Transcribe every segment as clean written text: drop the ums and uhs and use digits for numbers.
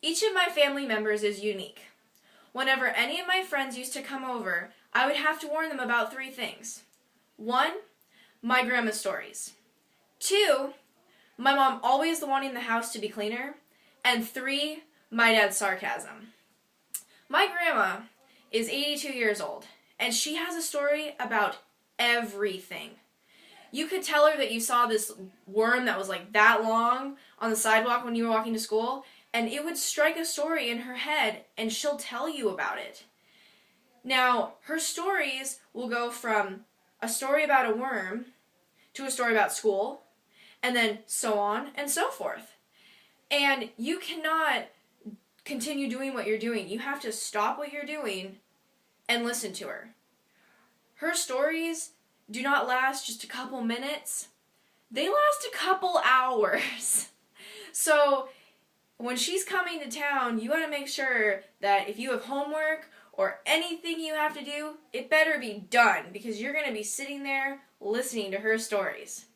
Each of my family members is unique. Whenever any of my friends used to come over, I would have to warn them about 3 things. 1, my grandma's stories. 2, my mom always wanting the house to be cleaner. And 3, my dad's sarcasm. My grandma is 82 years old, and she has a story about everything. You could tell her that you saw this worm that was like that long on the sidewalk when you were walking to school, and it would strike a story in her head, and she'll tell you about it. Now, her stories will go from a story about a worm to a story about school, and then so on and so forth. And you cannot continue doing what you're doing. You have to stop what you're doing and listen to her. Her stories do not last just a couple minutes. They last a couple hours. So when she's coming to town, you gotta make sure that if you have homework or anything you have to do, it better be done, because you're gonna be sitting there listening to her stories.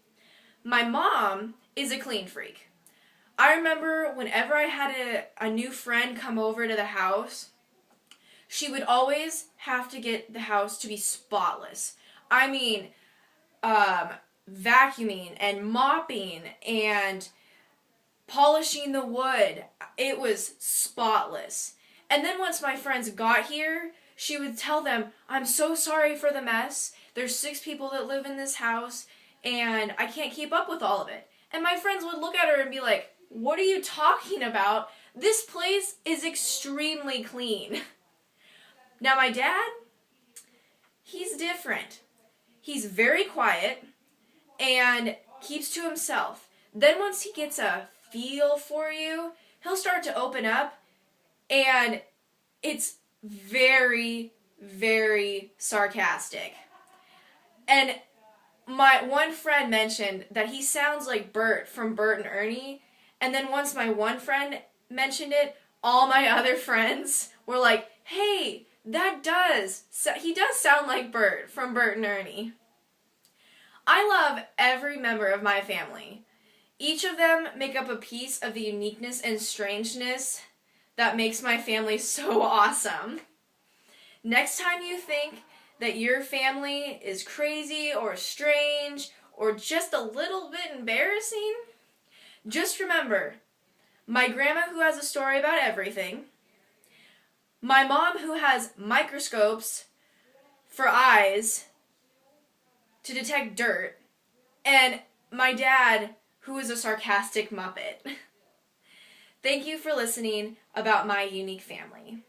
My mom is a clean freak. I remember whenever I had a new friend come over to the house, she would always have to get the house to be spotless. I mean, vacuuming and mopping and polishing the wood. It was spotless. And then once my friends got here, she would tell them, I'm so sorry for the mess. There's 6 people that live in this house, and I can't keep up with all of it. And my friends would look at her and be like, what are you talking about? This place is extremely clean. Now my dad, he's different. He's very quiet and keeps to himself. Then once he gets a feel for you, he'll start to open up, and it's very, very sarcastic. And my one friend mentioned that he sounds like Bert from Bert and Ernie, and then once my one friend mentioned it, all my other friends were like, hey, he does sound like Bert from Bert and Ernie. I love every member of my family. Each of them make up a piece of the uniqueness and strangeness that makes my family so awesome. Next time you think that your family is crazy or strange or just a little bit embarrassing, just remember, my grandma who has a story about everything, my mom who has microscopes for eyes to detect dirt, and my dad who is a sarcastic Muppet. Thank you for listening about my unique family.